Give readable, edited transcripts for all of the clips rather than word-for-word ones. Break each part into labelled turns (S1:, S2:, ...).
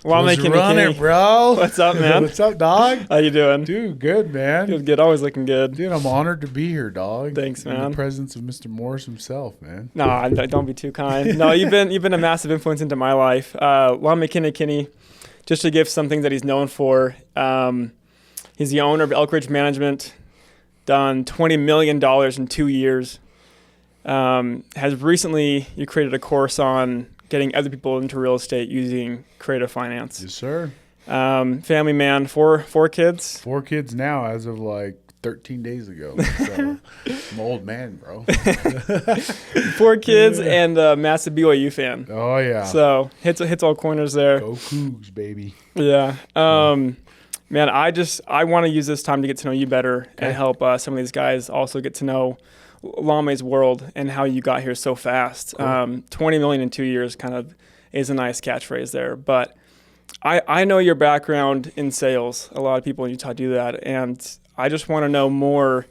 S1: Lame Kinikini,
S2: bro.
S1: What's up, man?
S2: What's up, dog?
S1: How you doing?
S2: Dude, good, man.
S1: Good. Always looking good.
S2: Dude, I'm honored to be here, dog.
S1: Thanks,
S2: In
S1: man.
S2: the presence of Mr. Morris himself, man.
S1: No, don't be too kind. No, you've been a massive influence into my life. Lame Kinikini, just to give some things that he's known for. He's the owner of Elk Ridge Management. Done $20 million in 2 years. Has recently you created a course on getting other people into real estate using creative finance.
S2: Yes, sir.
S1: Family man, four kids.
S2: 4 kids now as of like 13 days ago. So I'm an old man, bro.
S1: 4 kids and a massive BYU fan.
S2: Oh, yeah.
S1: So hits all corners there.
S2: Go Cougs, baby.
S1: Yeah. Man, I want to use this time to get to know you better and help some of these guys also get to know Lame's world and how you got here so fast. Cool. 20 million in 2 years kind of is a nice catchphrase there. But I know your background in sales. A lot of people in Utah do that. And I just want to know more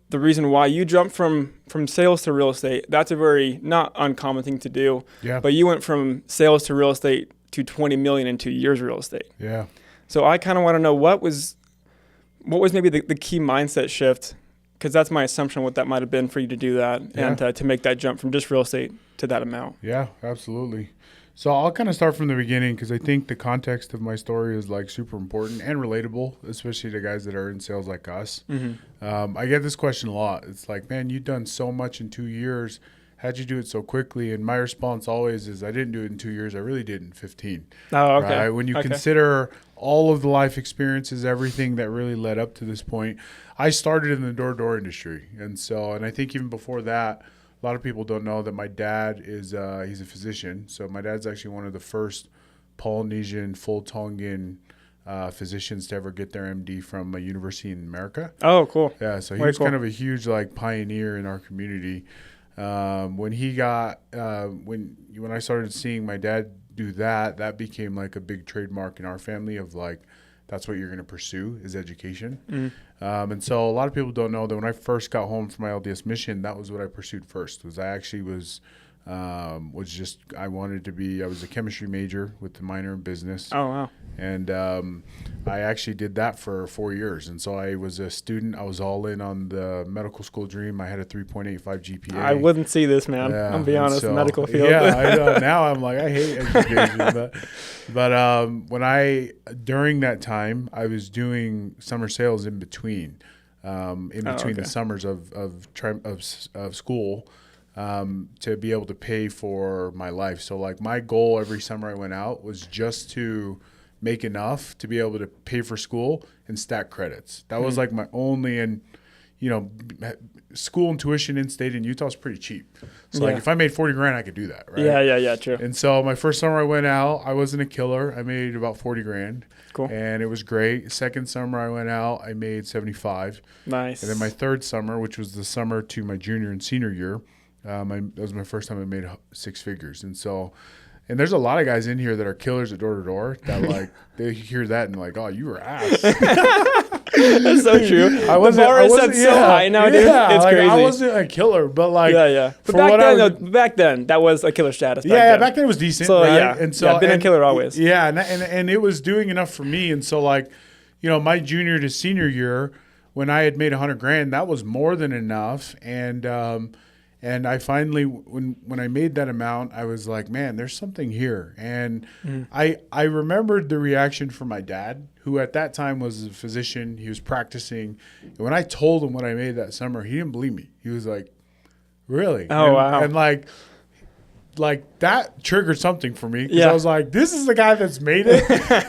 S1: the reason why you jumped from sales to real estate. That's a very not uncommon thing to do.
S2: Yeah.
S1: But you went from sales to real estate to 20 million in 2 years real estate.
S2: Yeah.
S1: So I kind of want to know what was maybe the key mindset shift, because that's my assumption what that might have been for you to do that and to make that jump from just real estate to that amount.
S2: Yeah, absolutely. So I'll kind of start from the beginning because I think the context of my story is like super important and relatable, especially to guys that are in sales like us. Mm-hmm. I get this question a lot. It's like, man, you've done so much in 2 years. How'd you do it so quickly? And my response always is I didn't do it in 2 years. I really did in 15.
S1: Oh, okay.
S2: Right? When you consider all of the life experiences, everything that really led up to this point, I started in the door-to-door industry. And I think even before that, a lot of people don't know that my dad is he's a physician. So my dad's actually one of the first Polynesian, full Tongan physicians to ever get their MD from a university in America.
S1: Oh, cool.
S2: Yeah, so he was kind of a huge like pioneer in our community. When I started seeing my dad do that, that became like a big trademark in our family of like, that's what you're going to pursue is education. Mm-hmm. And so a lot of people don't know that when I first got home from my LDS mission, that was what I pursued first. Was I actually I was a chemistry major with a minor in business.
S1: Oh, wow.
S2: And I actually did that for 4 years. And so I was a student. I was all in on the medical school dream. I had a 3.85 GPA.
S1: I wouldn't see this, man.
S2: Yeah,
S1: I'm being honest, the medical field.
S2: Yeah, I know. Now I'm like, I hate education. but during that time, I was doing summer sales in between the summers of school. To be able to pay for my life. So like my goal every summer I went out was just to make enough to be able to pay for school and stack credits. That was like my only, and school and tuition in state in Utah is pretty cheap. So like if I made 40 grand, I could do that. Right.
S1: Yeah. True.
S2: And so my first summer I went out, I wasn't a killer. I made about 40 grand.
S1: Cool.
S2: And it was great. Second summer I went out, I made 75.
S1: Nice.
S2: And then my third summer, which was the summer to my junior and senior year, that was my first time I made 6 figures. And there's a lot of guys in here that are killers at door-to-door that like they hear that and like, oh, you were ass.
S1: That's so true. The bar is set so high now, dude. It's crazy.
S2: I wasn't a killer, but like
S1: But back then that was a killer status.
S2: Back then it was decent.
S1: So
S2: right?
S1: yeah, and so I've been a killer always.
S2: Yeah, and it was doing enough for me. And so like, my junior to senior year, when I had made 100 grand, that was more than enough. And I finally, when I made that amount, I was like, man, there's something here. And I remembered the reaction from my dad, who at that time was a physician. He was practicing. And when I told him what I made that summer, he didn't believe me. He was like, really?
S1: Oh, wow.
S2: And like that triggered something for me. Because I was like, this is the guy that's made it.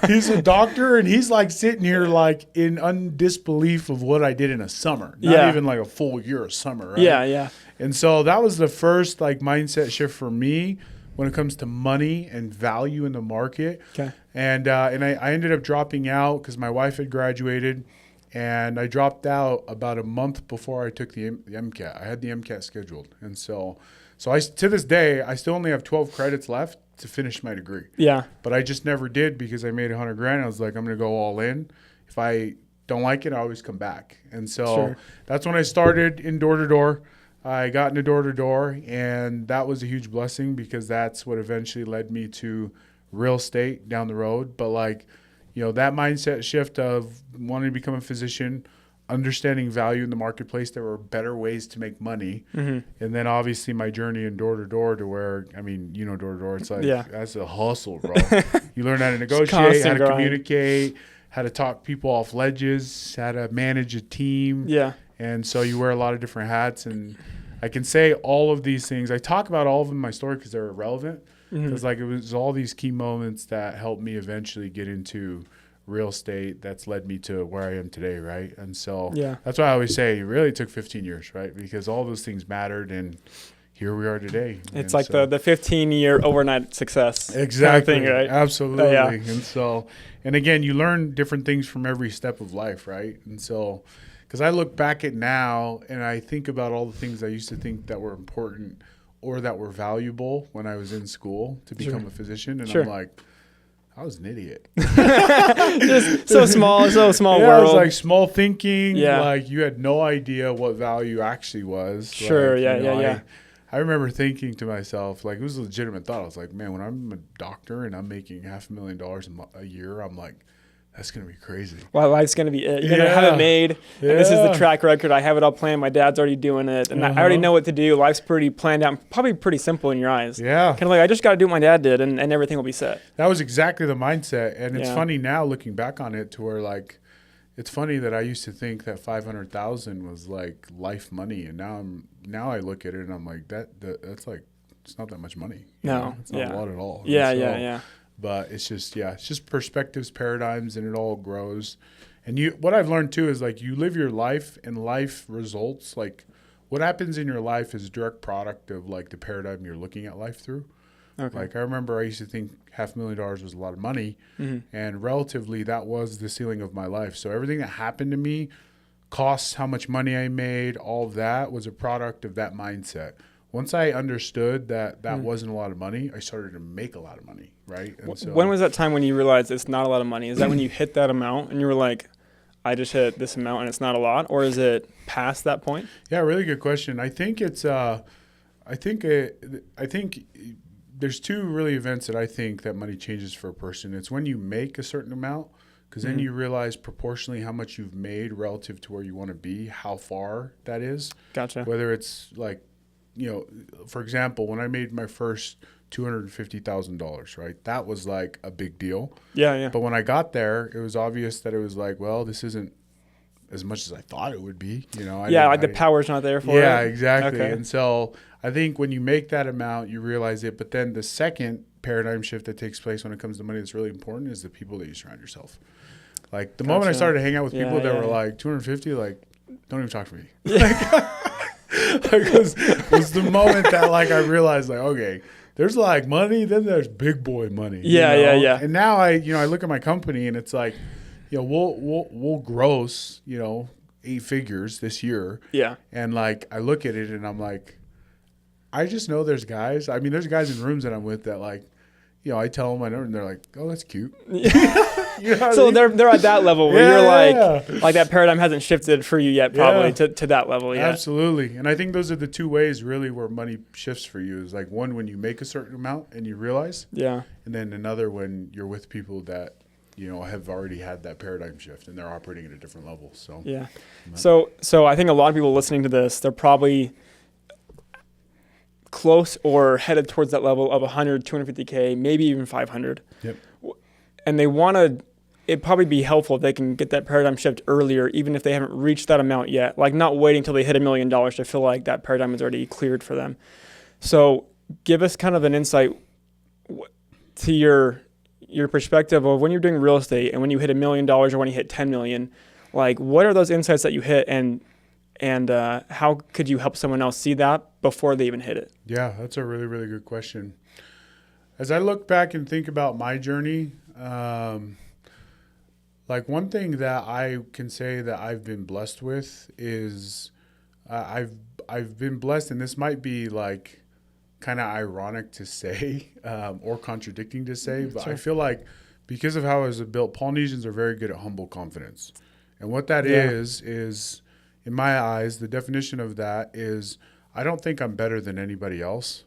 S2: He's a doctor, and he's like sitting here like in undisbelief of what I did in a summer. Not even like a full year of summer, right?
S1: Yeah.
S2: And so that was the first like mindset shift for me when it comes to money and value in the market. Okay. And I ended up dropping out because my wife had graduated, and I dropped out about a month before I took the MCAT. I had the MCAT scheduled. And so to this day, I still only have 12 credits left to finish my degree. Yeah. But I just never did because I made 100 grand. I was like, I'm going to go all in. If I don't like it, I always come back. And so that's when I started in door-to-door. I got into door-to-door, and that was a huge blessing because that's what eventually led me to real estate down the road. But like, that mindset shift of wanting to become a physician, understanding value in the marketplace, there were better ways to make money. And then obviously my journey in door to door to where, door to door, it's like, that's a hustle, bro. You learn how to negotiate, how to communicate, how to talk people off ledges, how to manage a team.
S1: Yeah.
S2: And so you wear a lot of different hats, and I can say all of these things. I talk about all of them in my story because they're relevant. Because like it was all these key moments that helped me eventually get into real estate that's led me to where I am today, right? And so that's why I always say it really took 15 years, right? Because all those things mattered, and here we are today.
S1: It's like the 15-year overnight success.
S2: Exactly.
S1: Kind of thing, right?
S2: Absolutely. And so, and again, you learn different things from every step of life, right? And so, because I look back at now and I think about all the things I used to think that were important or that were valuable when I was in school to become a physician. And I'm like, I was an idiot.
S1: Just so small world.
S2: It was like small thinking.
S1: Yeah.
S2: Like you had no idea what value actually was.
S1: Sure.
S2: Like, I remember thinking to myself, like, it was a legitimate thought. I was like, man, when I'm a doctor and I'm making $500,000 a year, I'm like, that's going to be crazy.
S1: Well, life's going to be it. You're going to have it made. And this is the track record. I have it all planned. My dad's already doing it. And I already know what to do. Life's pretty planned out. Probably pretty simple in your eyes.
S2: Yeah.
S1: Kind of like, I just got to do what my dad did and everything will be set.
S2: That was exactly the mindset. And it's funny now looking back on it to where like, it's funny that I used to think that 500,000 was like life money. And now I look at it and I'm like, that's like, it's not that much money.
S1: No.
S2: It's not a lot at all.
S1: Yeah.
S2: But it's just perspectives, paradigms, and it all grows. And what I've learned too is like you live your life and life results. Like what happens in your life is a direct product of like the paradigm you're looking at life through. Okay. Like I remember I used to think $500,000 was a lot of money, and relatively that was the ceiling of my life. So everything that happened to me, costs, how much money I made, all of that was a product of that mindset. Once I understood that wasn't a lot of money, I started to make a lot of money, right? And so,
S1: when was that time when you realized it's not a lot of money? Is that when you hit that amount and you were like, I just hit this amount and it's not a lot? Or is it past that point?
S2: Yeah, really good question. I think it's I think there's two really events that I think that money changes for a person. It's when you make a certain amount, because then you realize proportionally how much you've made relative to where you want to be, how far that is.
S1: Gotcha.
S2: Whether it's like, for example, when I made my first $250,000, right? That was like a big deal.
S1: Yeah.
S2: But when I got there, it was obvious that it was like, well, this isn't as much as I thought it would be. The power's not there for it. Yeah, exactly.
S1: Okay.
S2: And so I think when you make that amount, you realize it. But then the second paradigm shift that takes place when it comes to money that's really important is the people that you surround yourself. Like the moment I started to hang out with people that were like 250, like, don't even talk to me. It was the moment that like I realized like, okay, there's like money, then there's big boy money.
S1: Yeah.
S2: And now I look at my company and it's like, we'll gross, 8 figures this year.
S1: Yeah.
S2: And like I look at it and I'm like, I just know there's guys. I mean, there's guys in rooms that I'm with that like, I tell them my number and they're like, oh, that's cute.
S1: So they're at that level where you're like that paradigm hasn't shifted for you yet, probably to that level yet.
S2: Absolutely. And I think those are the two ways really where money shifts for you is like one, when you make a certain amount and you realize.
S1: Yeah.
S2: And then another when you're with people that, have already had that paradigm shift and they're operating at a different level. So,
S1: yeah. So I think a lot of people listening to this, they're probably close or headed towards that level of 100, 250K, maybe even 500.
S2: Yep.
S1: And they want to, it'd probably be helpful if they can get that paradigm shift earlier, even if they haven't reached that amount yet, like not waiting until they hit $1 million to feel like that paradigm is already cleared for them. So give us kind of an insight to your perspective of when you're doing real estate and when you hit $1 million or when you hit 10 million, like what are those insights that you hit and how could you help someone else see that before they even hit it?
S2: Yeah, that's a really, really good question. As I look back and think about my journey, like one thing that I can say that I've been blessed with is I've been blessed, and this might be like kind of ironic to say or contradicting to say, but I feel like because of how I was built, Polynesians are very good at humble confidence. And what that is in my eyes, the definition of that is I don't think I'm better than anybody else,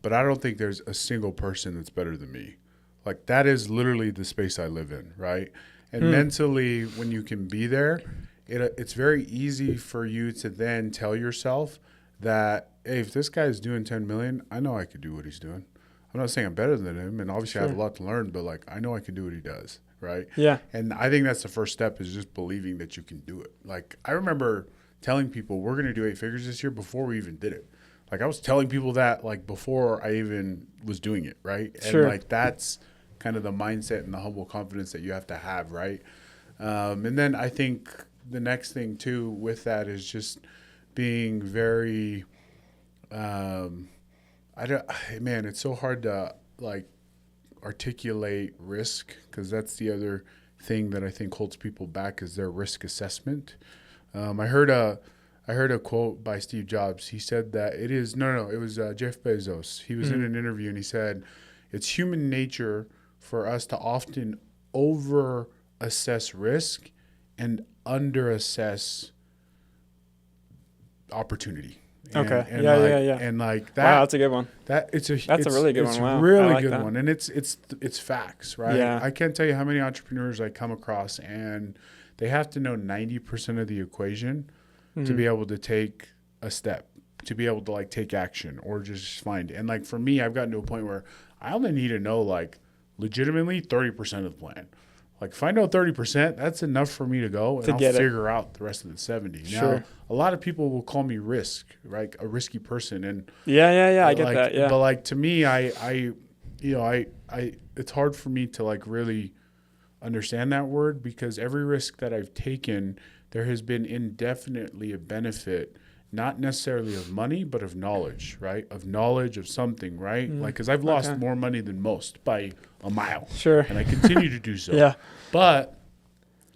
S2: but I don't think there's a single person that's better than me. Like that is literally the space I live in, right? And mentally, when you can be there, it's very easy for you to then tell yourself that, hey, if this guy is doing 10 million, I know I could do what he's doing. I'm not saying I'm better than him, and obviously I have a lot to learn, but like I know I can do what he does, right?
S1: Yeah.
S2: And I think that's the first step, is just believing that you can do it. Like I remember telling people we're going to do 8 figures this year before we even did it. Like I was telling people that like before I even was doing it, right? And like that's kind of the mindset and the humble confidence that you have to have, right? And then I think the next thing too with that is just being very, it's so hard to like articulate risk, because that's the other thing that I think holds people back is their risk assessment. I heard a quote by Steve Jobs. He said that it was Jeff Bezos. He was in an interview and he said, it's human nature for us to often over assess risk and under assess opportunity.
S1: Okay.
S2: And
S1: Yeah.
S2: And like that.
S1: Wow, that's a good one.
S2: That's a
S1: really good one. Wow.
S2: It's a really
S1: like
S2: good
S1: that.
S2: one. And it's facts, right?
S1: Yeah.
S2: I can't tell you how many entrepreneurs I come across and they have to know 90% of the equation to be able to take a step, to be able to like take action or just find. And like for me, I've gotten to a point where I only need to know like legitimately 30% of the plan. Like if I know 30%, that's enough for me to go, and I'll figure out the rest of the 70.
S1: Sure.
S2: Now, a lot of people will call me risk, right? A risky person, and
S1: yeah, I get
S2: like,
S1: that. Yeah,
S2: but like to me, I it's hard for me to like really understand that word, because every risk that I've taken, there has been indefinitely a benefit, not necessarily of money, but of knowledge, right? Of knowledge of something, right? Like, because I've lost more money than most by a mile.
S1: Sure.
S2: And I continue to do so.
S1: Yeah.
S2: But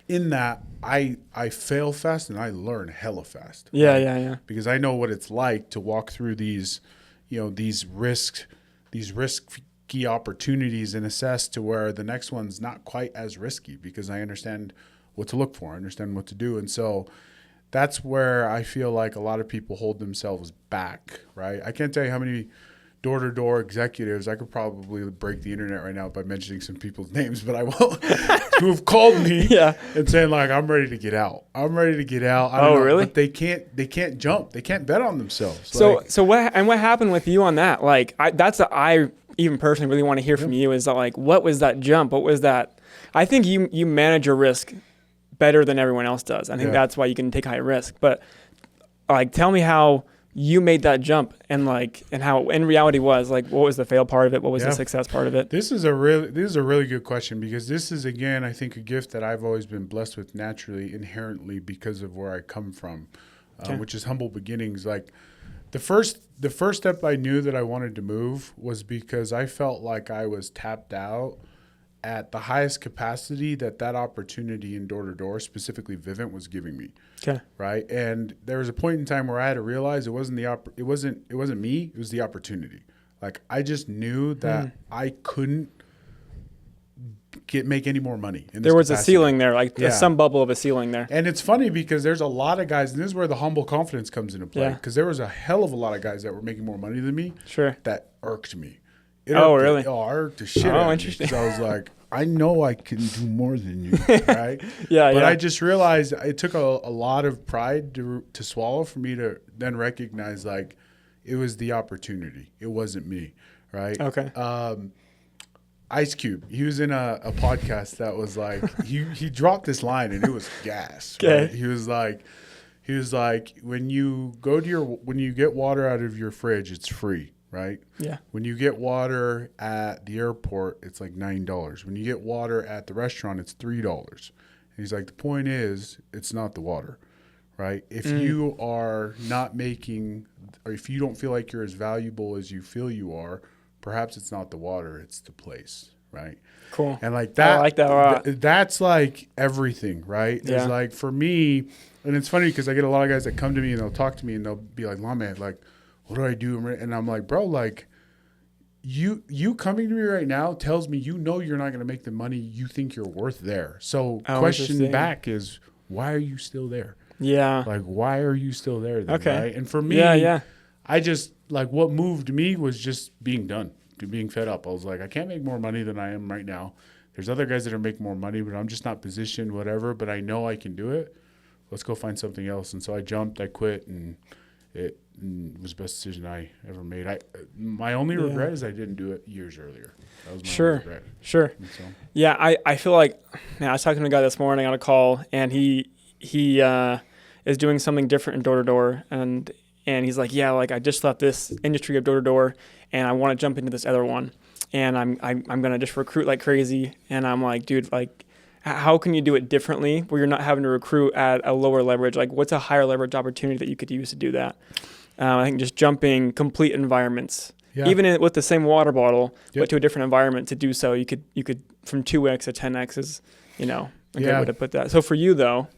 S2: in that, I fail fast and I learn hella fast.
S1: Yeah,
S2: right?
S1: yeah.
S2: Because I know what it's like to walk through these risky opportunities and assess to where the next one's not quite as risky, because I understand what to look for, I understand what to do. And so that's where I feel like a lot of people hold themselves back, right? I can't tell you how many door-to-door executives, I could probably break the internet right now by mentioning some people's names, but I won't, who have called me and saying like, I'm ready to get out. I don't know,
S1: really?
S2: But they can't jump. They can't bet on themselves.
S1: So what happened with you on that? Like I even personally really want to hear from you, is that like, what was that jump? What was that? I think you manage your risk better than everyone else does. I think that's why you can take high risk. But like, tell me how you made that jump, and how in reality was like, what was the fail part of it? What was the success part of it?
S2: This is a really good question, because this is, again, I think a gift that I've always been blessed with naturally, inherently, because of where I come from, which is humble beginnings. Like the first step I knew that I wanted to move was because I felt like I was tapped out at the highest capacity that opportunity in door-to-door, specifically Vivint, was giving me.
S1: Okay.
S2: Right. And there was a point in time where I had to realize it wasn't me, it was the opportunity. Like I just knew that I couldn't make any more money.
S1: There was a ceiling there, like some bubble of a ceiling there.
S2: And it's funny because there's a lot of guys, and this is where the humble confidence comes into play, because there was a hell of a lot of guys that were making more money than me.
S1: Sure.
S2: That irked me.
S1: Really?
S2: I irked the shit out of
S1: interesting.
S2: Me. So I was like, I know I can do more than you, right? But I just realized it took a lot of pride to swallow for me to then recognize like it was the opportunity. It wasn't me, right?
S1: Okay.
S2: Ice Cube, he was in a podcast that was like, he dropped this line and it was gas.
S1: Okay.
S2: Right? He was like, when you get water out of your fridge, it's free. Right?
S1: Yeah.
S2: When you get water at the airport, it's like $9. When you get water at the restaurant, it's $3. And he's like, the point is, it's not the water, right? If you are not making, or if you don't feel like you're as valuable as you feel you are, perhaps it's not the water, it's the place, right?
S1: Cool.
S2: And like that,
S1: I like that a lot.
S2: That's like everything, right? Yeah. It's like for me, and it's funny because I get a lot of guys that come to me and they'll talk to me and they'll be like, Lame, like, what do I do? And I'm like, bro, like you coming to me right now tells me you're not going to make the money you think you're worth there. So question back is, why are you still there?
S1: Yeah.
S2: Like, why are you still there then,
S1: okay.
S2: right? And for me, I just, like, what moved me was just being done. being fed up. I was like, I can't make more money than I am right now. There's other guys that are making more money, but I'm just not positioned, whatever. But I know I can do it. Let's go find something else. And so I jumped, I quit, and it was the best decision I ever made. My only regret is I didn't do it years earlier. That was my only regret.
S1: Sure. So. Yeah, I feel like, I was talking to a guy this morning on a call, and he is doing something different in door-to-door, and he's like, yeah, like I just left this industry of door-to-door, and I want to jump into this other one, and I'm gonna just recruit like crazy. And I'm like, dude, like, how can you do it differently where you're not having to recruit at a lower leverage? Like, what's a higher leverage opportunity that you could use to do that? I think just jumping complete environments, even with the same water bottle, but to a different environment to do so. You could from 2x to 10x is, a good way to put that. So for you though,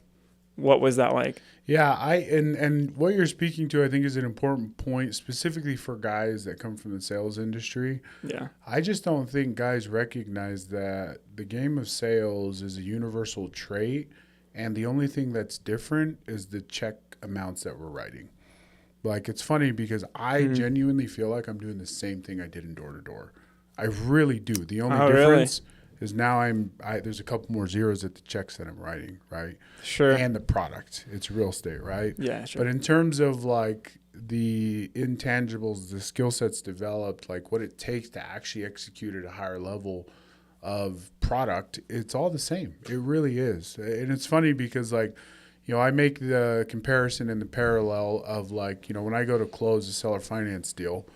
S1: what was that like?
S2: Yeah, and what you're speaking to, I think, is an important point, specifically for guys that come from the sales industry.
S1: Yeah.
S2: I just don't think guys recognize that the game of sales is a universal trait, and the only thing that's different is the check amounts that we're writing. Like, it's funny because I genuinely feel like I'm doing the same thing I did in door-to-door. I really do. The only difference is now there's a couple more zeros at the checks that I'm writing, right?
S1: Sure.
S2: And the product. It's real estate, right?
S1: Yeah, sure.
S2: But in terms of like the intangibles, the skill sets developed, like what it takes to actually execute at a higher level of product, it's all the same. It really is. And it's funny because like, I make the comparison and the parallel of like, when I go to close a seller finance deal,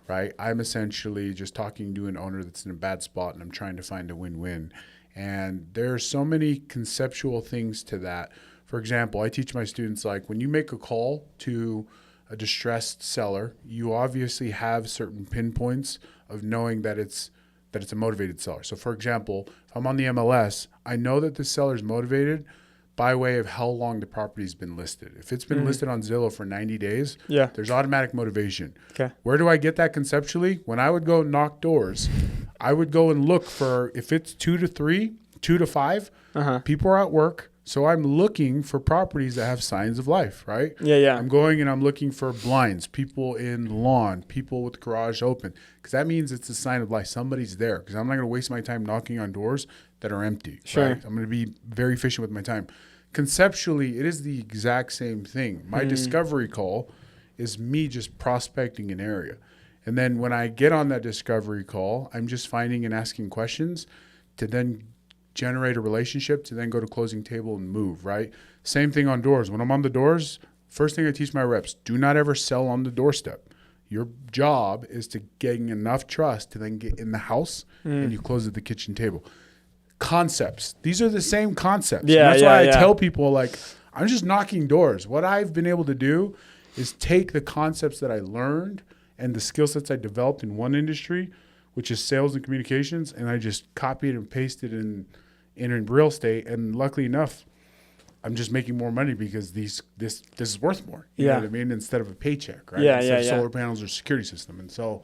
S2: right? I'm essentially just talking to an owner that's in a bad spot, and I'm trying to find a win-win. And there are so many conceptual things to that. For example, I teach my students, like, when you make a call to a distressed seller, you obviously have certain pinpoints of knowing that it's a motivated seller. So for example, if I'm on the MLS, I know that the seller's motivated by way of how long the property's been listed. If it's been listed on Zillow for 90 days, there's automatic motivation.
S1: Okay.
S2: Where do I get that conceptually? When I would go knock doors, I would go and look for, if it's 2 to 3, 2 to 5, people are at work. So I'm looking for properties that have signs of life, right?
S1: Yeah.
S2: I'm going and I'm looking for blinds, people in lawn, people with garage open, because that means it's a sign of life. Somebody's there, because I'm not going to waste my time knocking on doors that are empty.
S1: Sure.
S2: Right? I'm going to be very efficient with my time. Conceptually, it is the exact same thing. My discovery call is me just prospecting an area. And then when I get on that discovery call, I'm just finding and asking questions to then generate a relationship, to then go to closing table and move, right? Same thing on doors. When I'm on the doors, first thing I teach my reps, do not ever sell on the doorstep. Your job is to gain enough trust to then get in the house and you close at the kitchen table. Concepts. These are the same concepts.
S1: Yeah,
S2: and that's why I tell people, like, I'm just knocking doors. What I've been able to do is take the concepts that I learned and the skill sets I developed in one industry, which is sales and communications, and I just copied and pasted in real estate. And luckily enough, I'm just making more money because this is worth more. You know what I mean? Instead of a paycheck, right? Instead of solar panels or security system. And so,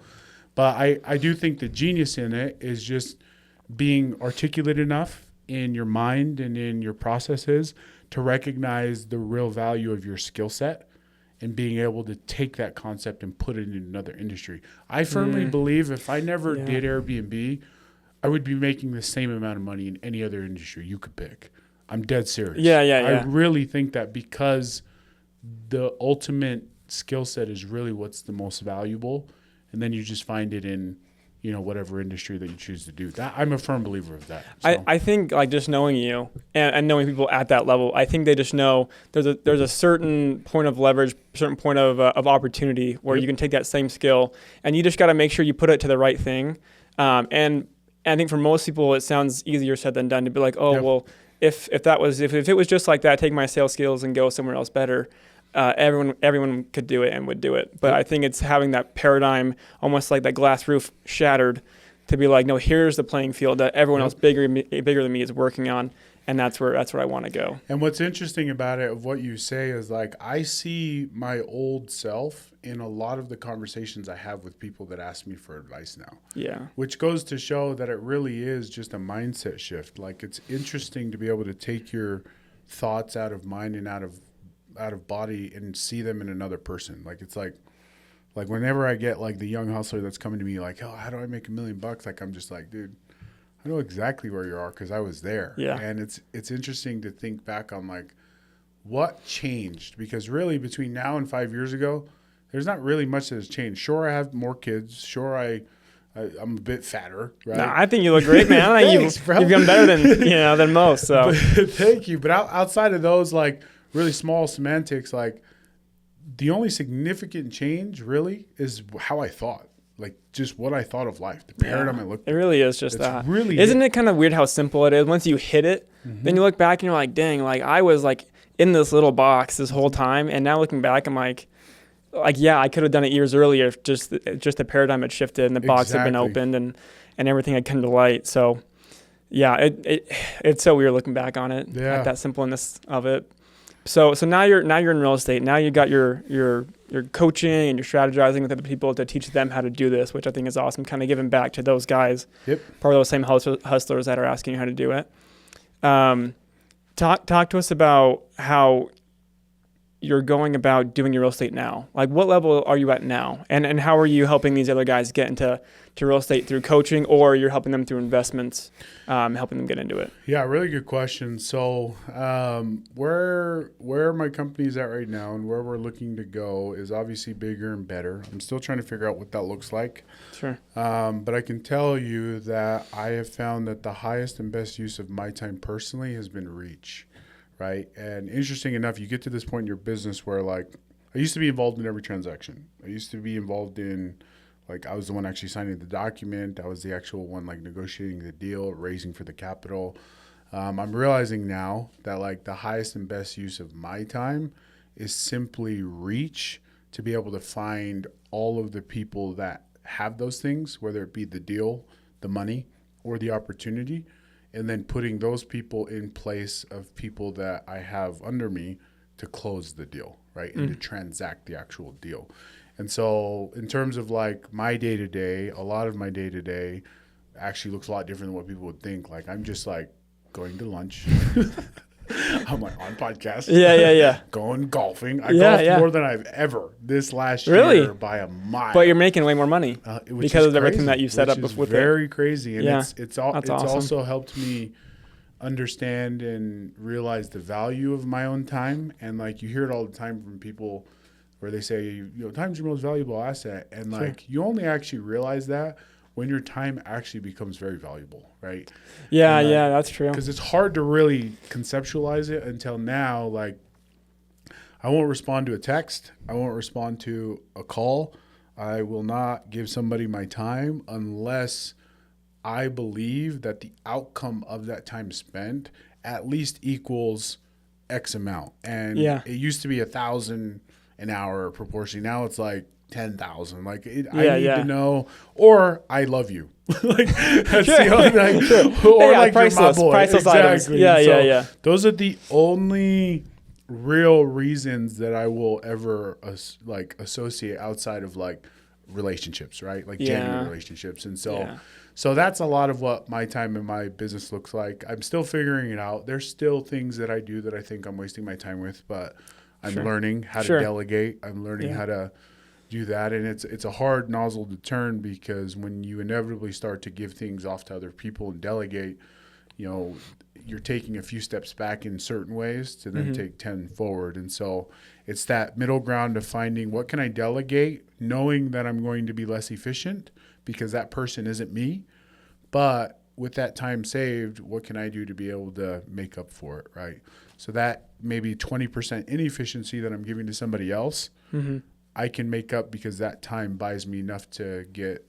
S2: but I do think the genius in it is just being articulate enough in your mind and in your processes to recognize the real value of your skill set and being able to take that concept and put it in another industry. I firmly believe if I never did Airbnb, I would be making the same amount of money in any other industry you could pick. I'm dead serious. I really think that, because the ultimate skill set is really what's the most valuable, and then you just find it in whatever industry that you choose to do. That, I'm a firm believer of that. So.
S1: I think, like, just knowing you and knowing people at that level, I think they just know there's a certain point of leverage, certain point of opportunity where you can take that same skill, and you just got to make sure you put it to the right thing. And I think for most people, it sounds easier said than done to be like, well, if it was just like that, take my sales skills and go somewhere else better. Everyone could do it and would do it. But I think it's having that paradigm, almost like that glass roof shattered, to be like, no, here's the playing field that everyone else bigger than me is working on, and that's where I want to go.
S2: And what's interesting about it, of what you say, is like, I see my old self in a lot of the conversations I have with people that ask me for advice now.
S1: Yeah.
S2: Which goes to show that it really is just a mindset shift. Like, it's interesting to be able to take your thoughts out of mind and out of body and see them in another person. Like, it's like Like whenever I get like the young hustler that's coming to me like, oh, how do I make $1 million? Like, I'm just like, dude, I know exactly where you are because I was there.
S1: Yeah.
S2: And it's interesting to think back on like what changed, because really between now and 5 years ago, there's not really much that has changed. Sure, I have more kids. Sure, I'm a bit fatter, right?
S1: No, I think you look great, man. I think
S2: Thanks, bro.
S1: you've done better than most. So
S2: Thank you. But outside of those like really small semantics, like the only significant change really is how I thought, like just what I thought of life, the paradigm I looked
S1: at. It
S2: at.
S1: really is just that.
S2: Really,
S1: isn't it kind of weird how simple it is? Once you hit it, then you look back and you're like, dang, like I was like in this little box this whole time, and now looking back, I'm like yeah, I could have done it years earlier if just the paradigm had shifted and the box had been opened and everything had come to light. So yeah, it's so weird looking back on it, like that simpleness of it. So now you're in real estate. Now you got your coaching and you're strategizing with other people to teach them how to do this, which I think is awesome. Kind of giving back to those guys, part of those same hustlers that are asking you how to do it. Talk to us about how you're going about doing your real estate now. Like what level are you at now? And how are you helping these other guys get into real estate through coaching, or you're helping them through investments, helping them get into it?
S2: Yeah, really good question. So where my company's at right now and where we're looking to go is obviously bigger and better. I'm still trying to figure out what that looks like.
S1: Sure.
S2: But I can tell you that I have found that the highest and best use of my time personally has been reach. Right. And interesting enough, you get to this point in your business where like I used to be involved in every transaction. I used to be involved in like I was the one actually signing the document. I was the actual one like negotiating the deal, raising for the capital. I'm realizing now that like the highest and best use of my time is simply reach to be able to find all of the people that have those things, whether it be the deal, the money, or the opportunity. And then putting those people in place of people that I have under me to close the deal, right? And to transact the actual deal. And so in terms of like my day-to-day, a lot of my day-to-day actually looks a lot different than what people would think. Like I'm just like going to lunch. I'm like on podcast.
S1: Yeah.
S2: Going golfing. I golfed more than I've ever this last year by a mile.
S1: But you're making way more money because of everything that you set up with it.
S2: Very crazy. And it's
S1: awesome.
S2: also helped me understand and realize the value of my own time. And like you hear it all the time from people where they say, time's your most valuable asset. And like you only actually realize that when your time actually becomes very valuable, right?
S1: Yeah, that's true.
S2: Because it's hard to really conceptualize it until now. Like, I won't respond to a text. I won't respond to a call. I will not give somebody my time unless I believe that the outcome of that time spent at least equals X amount. And it used to be 1,000 an hour proportionally. Now it's like 10,000. Like I need to know, or I love you. Like that's the only, or like
S1: priceless,
S2: you're my boy.
S1: Priceless items. Yeah.
S2: Those are the only real reasons that I will ever associate outside of like relationships, right? Like genuine relationships. And so that's a lot of what my time in my business looks like. I'm still figuring it out. There's still things that I do that I think I'm wasting my time with, but I'm learning how to delegate. I'm learning how to do that, and it's a hard nozzle to turn, because when you inevitably start to give things off to other people and delegate, you're taking a few steps back in certain ways to then take 10 forward. And so it's that middle ground of finding what can I delegate, knowing that I'm going to be less efficient because that person isn't me, but with that time saved, what can I do to be able to make up for it, right? So that maybe 20% inefficiency that I'm giving to somebody else, I can make up because that time buys me enough to get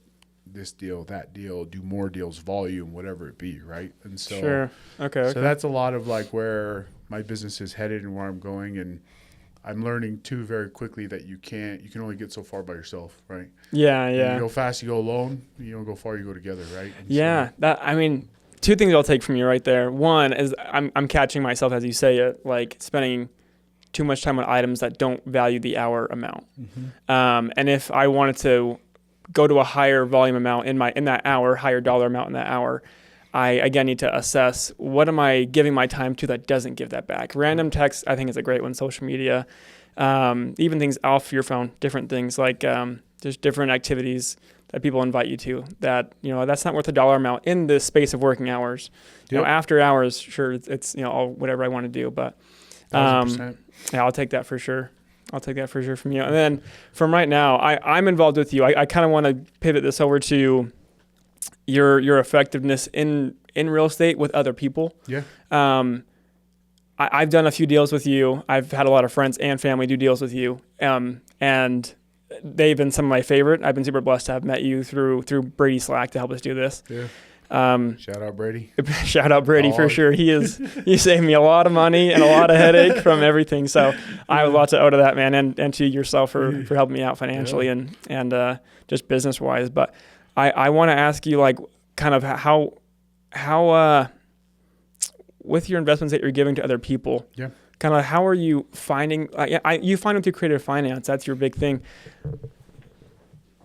S2: this deal, that deal, do more deals, volume, whatever it be, right? And so,
S1: okay.
S2: So that's a lot of like where my business is headed and where I'm going. And I'm learning too very quickly that you can only get so far by yourself, right?
S1: Yeah.
S2: You go fast, you go alone. You don't go far, you go together, right?
S1: And two things I'll take from you right there. One is I'm catching myself as you say it, like spending too much time on items that don't value the hour amount. And if I wanted to go to a higher volume amount in that hour, higher dollar amount in that hour, I again need to assess what am I giving my time to that doesn't give that back. Random text I think is a great one. Social media, even things off your phone, different things like there's different activities that people invite you to that, that's not worth a dollar amount in the space of working hours.
S2: Yep.
S1: After hours, sure, it's, all whatever I want to do. But yeah, I'll take that for sure. I'll take that for sure from you. And then from right now, I'm involved with you. I kind of want to pivot this over to your effectiveness in real estate with other people.
S2: Yeah.
S1: I've done a few deals with you. I've had a lot of friends and family do deals with you. And they've been some of my favorite. I've been super blessed to have met you through Brady Slack to help us do this.
S2: Yeah. Shout out Brady.
S1: Shout out Brady for sure. He saved me a lot of money and a lot of headache from everything. So I have a lot to owe to that, man, and to yourself for helping me out financially and just business wise. But I want to ask you, like, kind of how with your investments that you're giving to other people, kind of how are you finding? You find them through creative finance. That's your big thing.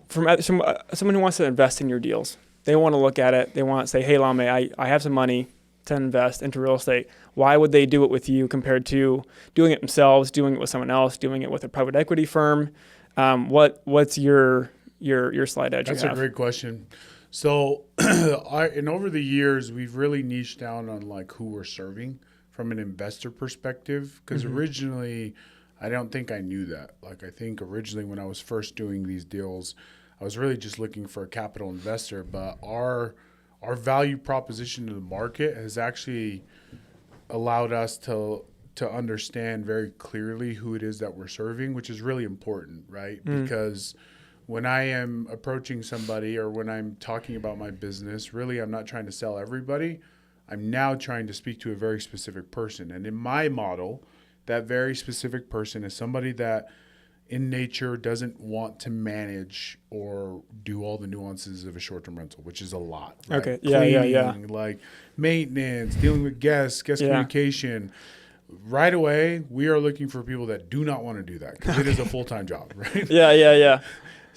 S1: From someone who wants to invest in your deals, they want to look at it. They want to say, "Hey, Lame, I have some money to invest into real estate." Why would they do it with you compared to doing it themselves, doing it with someone else, doing it with a private equity firm? What's your slide edge?
S2: That's a great question. So, and over the years, we've really niched down on like who we're serving from an investor perspective. Because originally, I don't think I knew that. Like, I think originally when I was first doing these deals, I was really just looking for a capital investor. But our value proposition to the market has actually allowed us to understand very clearly who it is that we're serving, which is really important, right? Because when I am approaching somebody or when I'm talking about my business, really I'm not trying to sell everybody. I'm now trying to speak to a very specific person. And in my model, that very specific person is somebody that in nature doesn't want to manage or do all the nuances of a short-term rental, which is a lot. Right?
S1: Okay.
S2: Cleaning, like maintenance, dealing with guest communication. Right away, we are looking for people that do not want to do that because it is a full-time job, right?
S1: Yeah.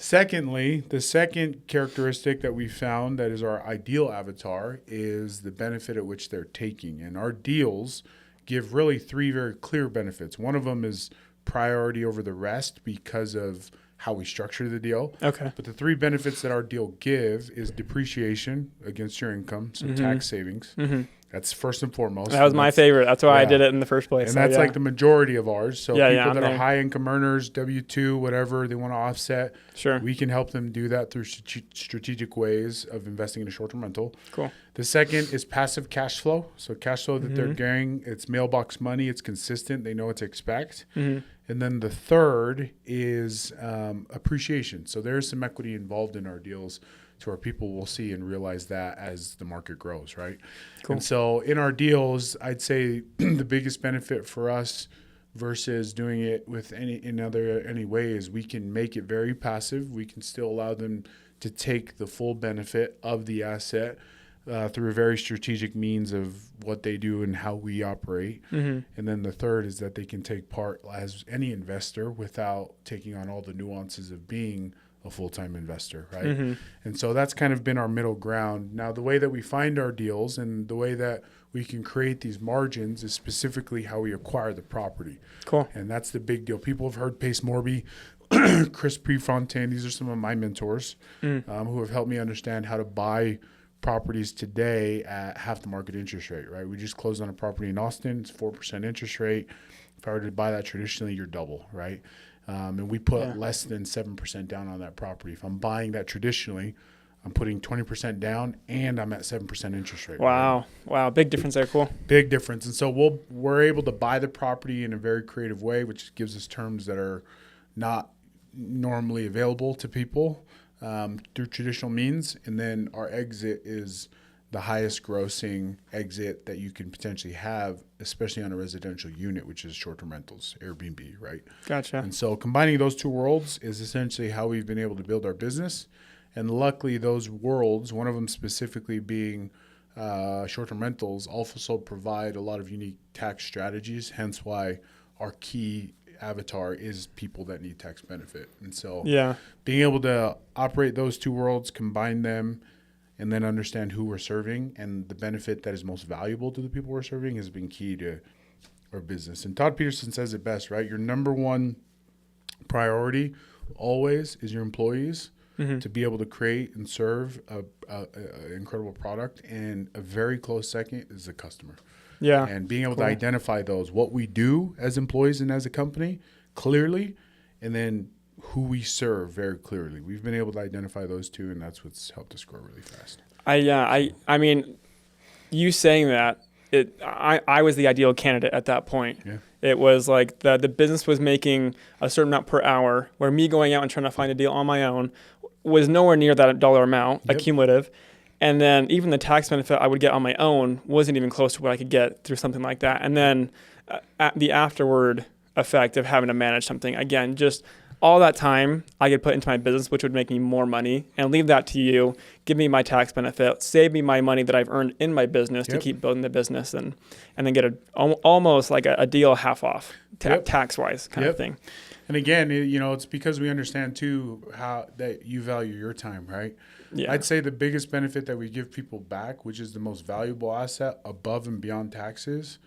S2: Secondly, the second characteristic that we found that is our ideal avatar is the benefit at which they're taking. And our deals give really three very clear benefits. One of them is priority over the rest because of how we structure the deal.
S1: Okay.
S2: But the three benefits that our deal give is depreciation against your income, so tax savings. That's first and foremost.
S1: That was my favorite. That's why I did it in the first place.
S2: And that's like the majority of ours. So people that
S1: are
S2: high income earners, W-2, whatever, they want to offset.
S1: Sure.
S2: We can help them do that through strategic ways of investing in a short-term rental.
S1: Cool.
S2: The second is passive cash flow. So cash flow that they're getting, it's mailbox money. It's consistent. They know what to expect. And then the third is appreciation. So there's some equity involved in our deals to where people will see and realize that as the market grows, right? Cool. And so in our deals, I'd say the biggest benefit for us versus doing it with any way is we can make it very passive. We can still allow them to take the full benefit of the asset through a very strategic means of what they do and how we operate. And then the third is that they can take part as any investor without taking on all the nuances of being a full-time investor, right? And so that's kind of been our middle ground. Now, the way that we find our deals and the way that we can create these margins is specifically how we acquire the property.
S1: Cool.
S2: And that's the big deal. People have heard Pace Morby, Chris Prefontaine. These are some of my mentors who have helped me understand how to buy properties today at half the market interest rate, right? We just closed on a property in Austin. It's 4% interest rate. If I were to buy that traditionally, you're double, right? And we put less than 7% down on that property. If I'm buying that traditionally, I'm putting 20% down and I'm at 7% interest rate.
S1: Wow. Right? Wow. Big difference there. Cool.
S2: Big difference. And so we're able to buy the property in a very creative way, which gives us terms that are not normally available to people through traditional means. And then our exit is the highest grossing exit that you can potentially have, especially on a residential unit, which is short-term rentals, Airbnb, right?
S1: Gotcha.
S2: And so combining those two worlds is essentially how we've been able to build our business. And luckily those worlds, one of them specifically being short-term rentals, also provide a lot of unique tax strategies, hence why our key avatar is people that need tax benefit. And so being able to operate those two worlds, combine them, and then understand who we're serving and the benefit that is most valuable to the people we're serving has been key to our business. And Todd Peterson says it best, right? Your number one priority always is your employees to be able to create and serve a incredible product. And a very close second is the customer.
S1: Yeah.
S2: And being able to identify those, what we do as employees and as a company clearly, and then who we serve very clearly. We've been able to identify those two, and that's what's helped us grow really fast.
S1: I mean, you saying that, I was the ideal candidate at that point.
S2: Yeah.
S1: It was like the business was making a certain amount per hour, where me going out and trying to find a deal on my own was nowhere near that dollar amount, accumulative. And then even the tax benefit I would get on my own wasn't even close to what I could get through something like that. And then the afterward effect of having to manage something, again, just all that time I could put into my business, which would make me more money, and leave that to you, give me my tax benefit, save me my money that I've earned in my business to keep building the business, and then get almost like a deal half off tax-wise kind of thing.
S2: And again, it's because we understand too how that you value your time, right? Yeah. I'd say the biggest benefit that we give people back, which is the most valuable asset above and beyond taxes,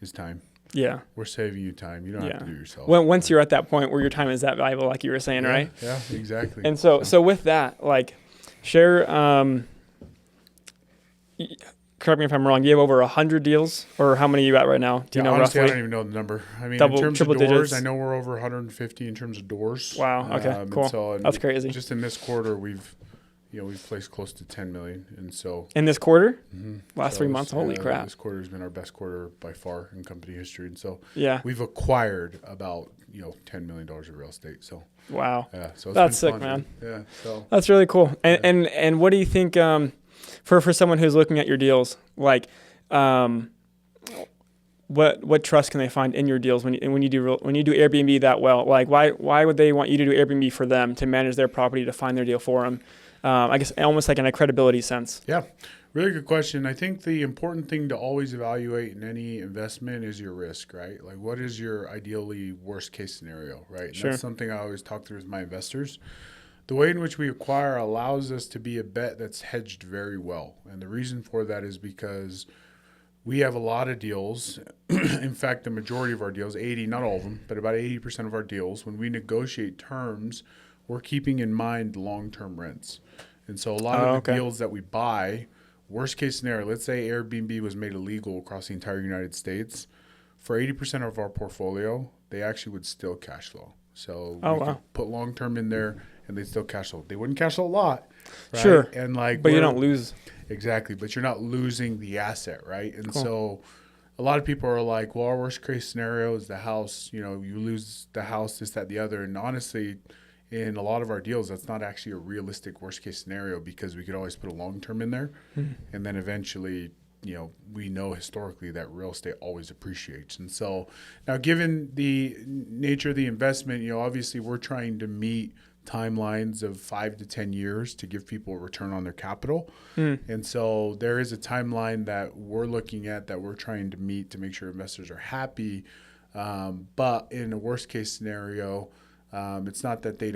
S2: is time.
S1: Yeah.
S2: We're saving you time. You don't have to do it yourself.
S1: Once you're at that point where your time is that valuable, like you were saying, right?
S2: Yeah, exactly.
S1: And so with that, like, share, correct me if I'm wrong, you have over 100 deals, or how many are you at right now? Do you know
S2: honestly,
S1: roughly?
S2: I don't even know the number. I mean,
S1: Double,
S2: in terms of
S1: triple
S2: doors,
S1: digits?
S2: I know we're over 150 in terms of doors.
S1: Wow. Okay. Cool. That's crazy.
S2: Just in this quarter, we've placed close to 10 million, and so
S1: in this quarter, last 3 months. Holy crap!
S2: This quarter has been our best quarter by far in company history, and so
S1: we've
S2: acquired about $10 million of real estate. So
S1: wow.
S2: Yeah. So
S1: that's sick,
S2: fun,
S1: man.
S2: Yeah. So
S1: that's really cool. And what do you think for someone who's looking at your deals, like what trust can they find in your deals when you do Airbnb that well? Like why would they want you to do Airbnb for them, to manage their property, to find their deal for them? I guess almost like in a credibility sense.
S2: Yeah, really good question. I think the important thing to always evaluate in any investment is your risk, right? Like, what is your ideally worst case scenario, right?
S1: Sure.
S2: That's something I always talk through with my investors. The way in which we acquire allows us to be a bet that's hedged very well. And the reason for that is because we have a lot of deals. In fact, the majority of our deals, 80, not all of them, but about 80% of our deals, when we negotiate terms, we're keeping in mind long-term rents. And so a lot of the deals that we buy, worst case scenario, let's say Airbnb was made illegal across the entire United States. For 80% of our portfolio, they actually would still cash flow. So we could put long-term in there and they'd still cash flow. They wouldn't cash flow a lot. Right?
S1: Sure.
S2: And but
S1: you don't lose.
S2: Exactly. But you're not losing the asset, right? And so a lot of people are like, well, our worst case scenario is the house. You lose the house, this, that, the other. And honestly, in a lot of our deals, that's not actually a realistic worst case scenario, because we could always put a long term in there. And then eventually, we know historically that real estate always appreciates. And so now, given the nature of the investment, obviously we're trying to meet timelines of 5 to 10 years to give people a return on their capital. And so there is a timeline that we're looking at that we're trying to meet to make sure investors are happy. But in a worst case scenario, it's not that they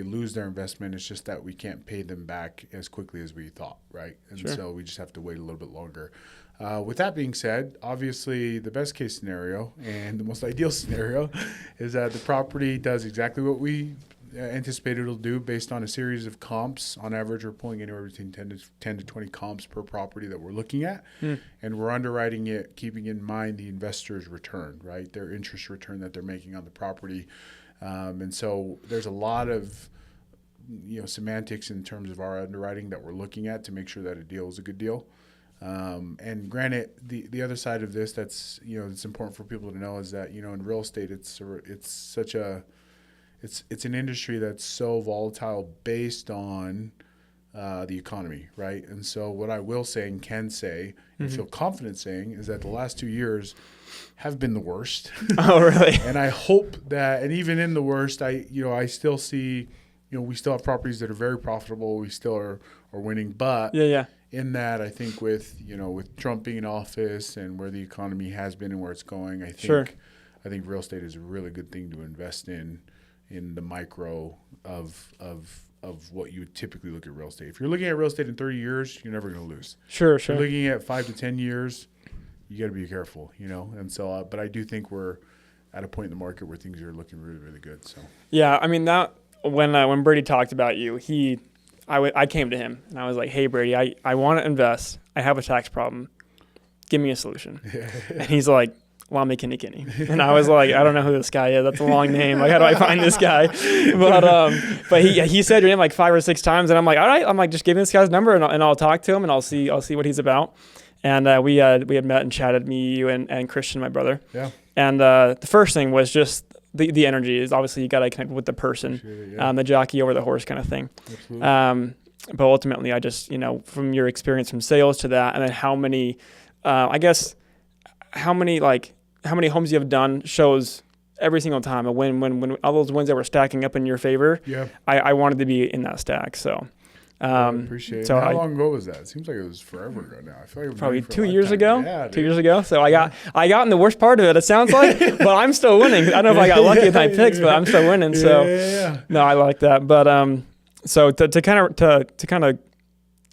S2: lose their investment. It's just that we can't pay them back as quickly as we thought, right? And so we just have to wait a little bit longer. With that being said, obviously the best case scenario and the most ideal scenario is that the property does exactly what we anticipated it'll do based on a series of comps. On average, we're pulling anywhere between 10 to 20 comps per property that we're looking at. And we're underwriting it, keeping in mind the investor's return, right? Their interest return that they're making on the property. And so there's a lot of semantics in terms of our underwriting that we're looking at to make sure that a deal is a good deal. And granted, the other side of this that's it's important for people to know is that in real estate it's an industry that's so volatile based on the economy, right? And so what I will say and can say and feel confident saying is that the last 2 years have been the worst.
S1: Oh, really?
S2: And I hope that, and even in the worst, I still see, we still have properties that are very profitable. We still are winning, but in that, I think with Trump being in office and where the economy has been and where it's going, I think real estate is a really good thing to invest in the micro of what you would typically look at real estate. If you're looking at real estate in 30 years, you're never going to lose.
S1: Sure.
S2: If you're looking at 5 to 10 years, you got to be careful, And so, but I do think we're at a point in the market where things are looking really, really good. So
S1: yeah, I mean that when Brady talked about you, I came to him and I was like, hey, Brady, I want to invest. I have a tax problem. Give me a solution. And he's like, Lame Kinikini. And I was like, I don't know who this guy is. That's a long name. Like, how do I find this guy? But he said your name like 5 or 6 times. And I'm like, all right. I'm like, just give me this guy's number and I'll talk to him and I'll see what he's about. And we had met and chatted, me, you, and Christian, my brother.
S2: Yeah.
S1: And the first thing was just the energy is obviously you got to connect with the person, the jockey over the horse kind of thing. Absolutely. But ultimately, I just, from your experience from sales to that, and then how many homes you have done shows every single time. And when all those wins that were stacking up in your favor, I wanted to be in that stack. So.
S2: I appreciate it. So how long ago was that? It seems like it was forever ago now. I feel like it was
S1: probably 2 years ago.
S2: Yeah,
S1: 2 years ago. So I got in the worst part of it. It sounds like, but I'm still winning. I don't know if I got lucky with my picks, but I'm still winning. So no, I like that. But so to kind of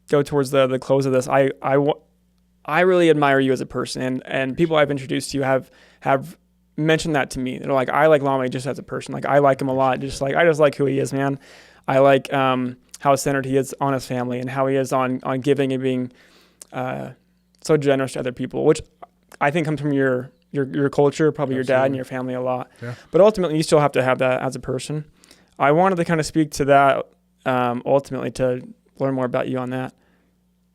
S1: go towards the close of this, I really admire you as a person, and people I've introduced to you have mentioned that to me. They're like, I like Lame just as a person. Like I like him a lot. I just like who he is, man. I like how centered he is on his family and how he is on giving and being so generous to other people, which I think comes from your culture, probably your dad and your family a lot. Yeah. But ultimately, you still have to have that as a person. I wanted to kind of speak to that ultimately to learn more about you on that.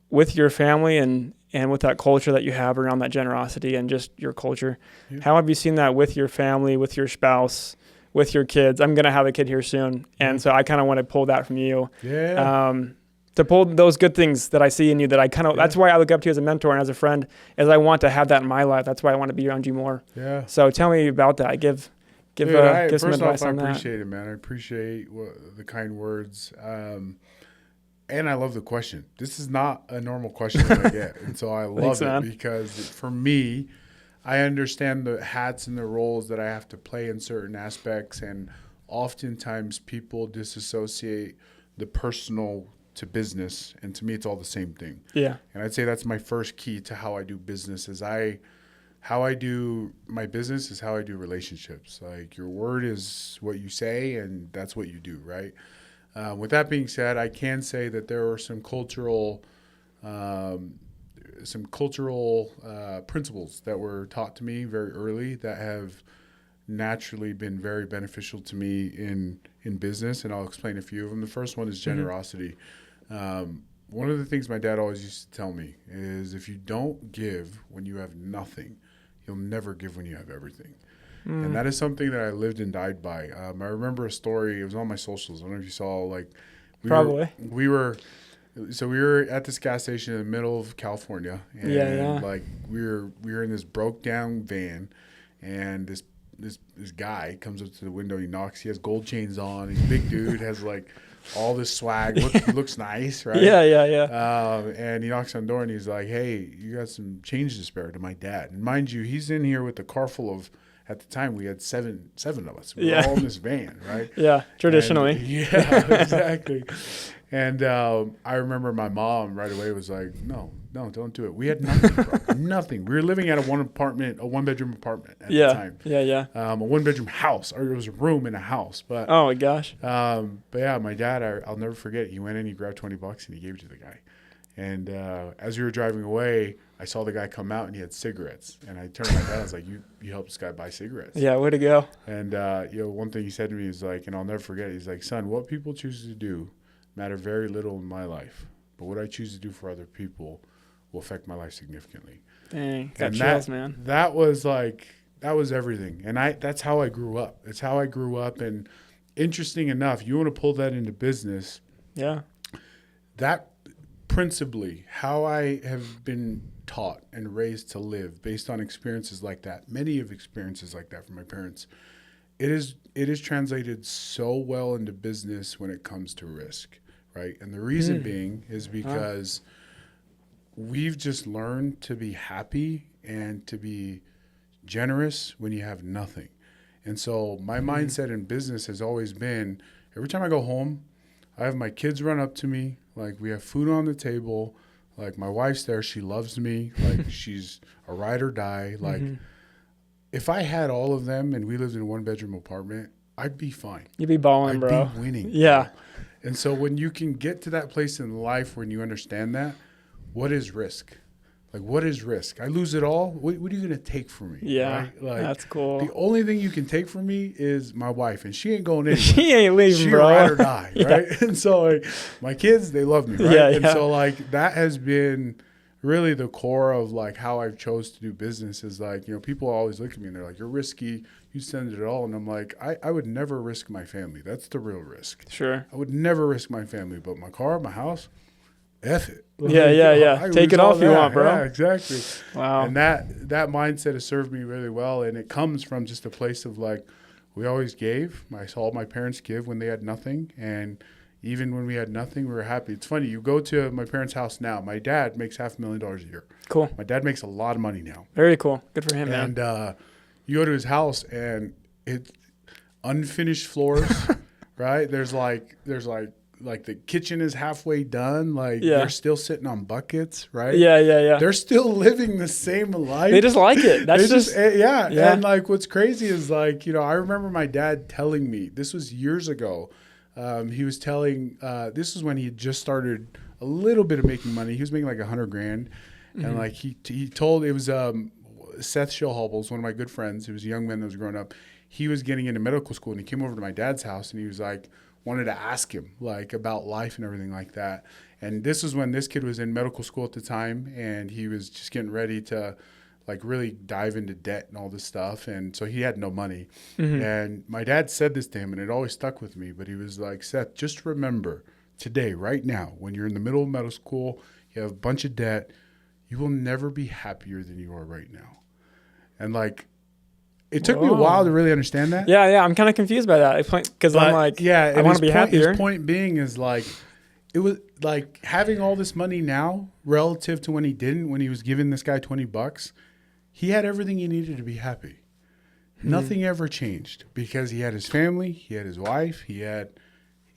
S1: With your family and with that culture that you have around that generosity and just your culture, how have you seen that with your family, with your spouse, with your kids? I'm going to have a kid here soon. And so I kind of want to pull that from you. Yeah. To pull those good things that I see in you that I kind of, that's why I look up to you as a mentor and as a friend, is I want to have that in my life. That's why I want to be around you more. Yeah. So tell me about that. Give some advice on that.
S2: I appreciate it, man. I appreciate the kind words. And I love the question. This is not a normal question that I get. And so I love it because for me, I understand the hats and the roles that I have to play in certain aspects, and oftentimes people disassociate the personal to business, and to me it's all the same thing. Yeah. And I'd say that's my first key to how I do business how I do my business is how I do relationships. Like your word is what you say, and that's what you do, right? With that being said, I can say that there are some cultural principles that were taught to me very early that have naturally been very beneficial to me in business, and I'll explain a few of them. The first one is generosity. One of the things my dad always used to tell me is if you don't give when you have nothing, you'll never give when you have everything. And that is something that I lived and died by. I remember a story. It was on my socials. I don't know if you saw. Like, we were at this gas station in the middle of California, and like we were in this broke down van, and this guy comes up to the window. He knocks. He has gold chains on. He's a big dude. Has like all this swag. He looks nice, right? Yeah. And he knocks on the door and he's like, "Hey, you got some change to spare?" To my dad. And mind you, he's in here with a car full of. At the time, we had seven of us. We were all in this van, right? Yeah, traditionally. Exactly. And I remember my mom right away was like, no, don't do it. We had nothing, bro. Nothing. We were living at a one-bedroom apartment at the time. A one-bedroom house. Or it was a room in a house. But
S1: oh, my gosh.
S2: But yeah, my dad, I'll never forget. He went in, he grabbed $20, and he gave it to the guy. And as we were driving away, I saw the guy come out and he had cigarettes. And I turned to my dad. I was like, "You helped this guy buy cigarettes."
S1: Yeah, way to go.
S2: And one thing he said to me is like, and I'll never forget. He's like, "Son, what people choose to do matter very little in my life, but what I choose to do for other people will affect my life significantly."
S1: Dang, got chills, man.
S2: That was everything. And that's how I grew up. It's how I grew up. And interesting enough, you want to pull that into business. Yeah. That principally how I have been taught and raised to live based on experiences like that, many of experiences like that from my parents, it is translated so well into business when it comes to risk, right? And the reason being is because we've just learned to be happy and to be generous when you have nothing. And so my mindset in business has always been, every time I go home, I have my kids run up to me, like we have food on the table, like my wife's there, she loves me, like she's a ride or die. Like if I had all of them and we lived in a one-bedroom apartment, I'd be fine.
S1: You'd be balling,
S2: I'd
S1: bro.
S2: be winning.
S1: Yeah.
S2: Bro. And so when you can get to that place in life when you understand that, what is risk? Like, what is risk? I lose it all. What are you going to take from me?
S1: Yeah.
S2: Right? Like,
S1: that's cool.
S2: The only thing you can take from me is my wife, and she ain't going anywhere.
S1: She ain't leaving,
S2: she
S1: bro.
S2: ride or die,
S1: Yeah.
S2: right? And so, like, my kids, they love me, right?
S1: Yeah,
S2: and
S1: yeah.
S2: so, like, that has been really the core of, like, how I've chose to do business is, like, you know, people always look at me and they're like, you're risky. You send it all. And I'm like, I would never risk my family. That's the real risk.
S1: Sure.
S2: I would never risk my family, but my car, my house, F it. Like,
S1: Yeah.
S2: I
S1: Take
S2: lose
S1: it
S2: all
S1: all if you
S2: that.
S1: want, bro.
S2: Yeah, exactly.
S1: Wow.
S2: And that mindset has served me really well. And it comes from just a place of, like, we always gave. I saw my parents give when they had nothing. And even when we had nothing, we were happy. It's funny. You go to my parents' house now. My dad makes $500,000 a year.
S1: Cool.
S2: My dad makes a lot of money now.
S1: Very cool. Good for him, man.
S2: And you go to his house and it's unfinished floors, right? There's like the kitchen is halfway done. Like they're still sitting on buckets, right?
S1: Yeah.
S2: They're still living the same life.
S1: They just like it. That's just
S2: yeah. And like what's crazy is like, you know, I remember my dad telling me, this was years ago. He was telling, this is when he had just started a little bit of making money. He was making like $100,000. And like he told, it was Seth Shilhobbles, one of my good friends. He was a young man that was growing up. He was getting into medical school and he came over to my dad's house and he was like, wanted to ask him like about life and everything like that. And this was when this kid was in medical school at the time and he was just getting ready to like really dive into debt and all this stuff. And so he had no money. And my dad said this to him and it always stuck with me, but he was like, Seth, just remember today, right now, when you're in the middle of medical school, you have a bunch of debt, you will never be happier than you are right now. And like, it took me a while to really understand that.
S1: Yeah. I'm kind of confused by that because I'm like, I want to be happier.
S2: His point being is like, it was like having all this money now relative to when he didn't, when he was giving this guy $20, he had everything he needed to be happy. Nothing ever changed because he had his family, he had his wife, he had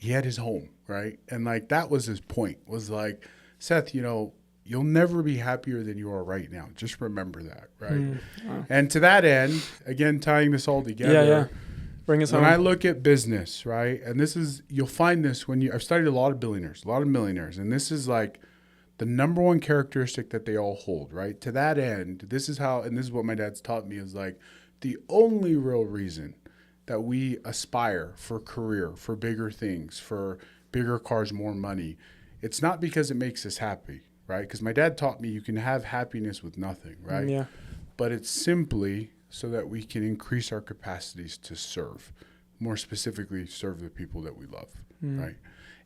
S2: his home, right? And like, that was his point, was like, Seth, you know, you'll never be happier than you are right now. Just remember that, right?
S1: Wow.
S2: And to that end, again, tying this all together.
S1: Yeah. Bring us home.
S2: When I look at business, right, and this is, you'll find this when I've studied a lot of billionaires, a lot of millionaires, and this is like the number one characteristic that they all hold, right? To that end, this is how, and this is what my dad's taught me, is like the only real reason that we aspire for career, for bigger things, for bigger cars, more money, it's not because it makes us happy. Right? Because my dad taught me you can have happiness with nothing, right?
S1: Yeah.
S2: But it's simply so that we can increase our capacities to serve, more specifically serve the people that we love, right?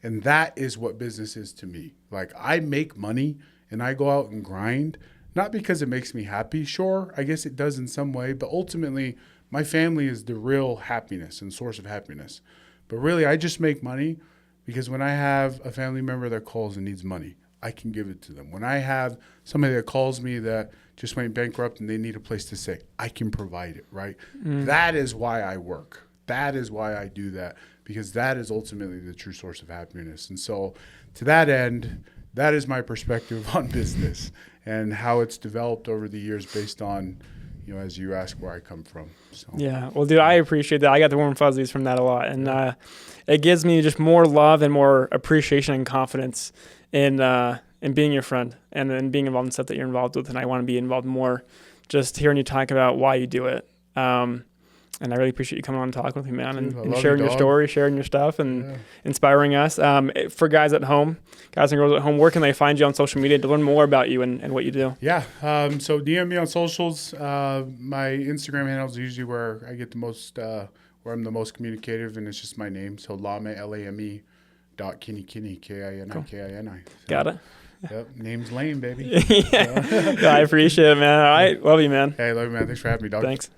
S2: And that is what business is to me. Like, I make money and I go out and grind, not because it makes me happy. Sure, I guess it does in some way, but ultimately my family is the real happiness and source of happiness. But really, I just make money because when I have a family member that calls and needs money, I can give it to them. When I have somebody that calls me that just went bankrupt and they need a place to stay, I can provide it, right? That is why I work. That is why I do that, because that is ultimately the true source of happiness. And so to that end, that is my perspective on business and how it's developed over the years based on, you know, as you ask where I come from. So.
S1: Yeah. Well, dude, I appreciate that. I got the warm fuzzies from that a lot. And it gives me just more love and more appreciation and confidence in being your friend and being involved in stuff that you're involved with. And I want to be involved more just hearing you talk about why you do it. And I really appreciate you coming on and talking with me, man, and sharing your story, sharing your stuff, and inspiring us. For guys and girls at home, where can they find you on social media to learn more about you and what you do?
S2: Yeah. So DM me on socials. My Instagram handle is usually where I get the most, where I'm the most communicative, and it's just my name. So Lame, Lame .Kinikini, K-I-N-I-K-I-N-I. So,
S1: got it.
S2: Yep. Name's Lame, baby.
S1: Yeah. I appreciate it, man. All right. Love you, man.
S2: Hey, love you, man. Thanks for having me, dog.
S1: Thanks.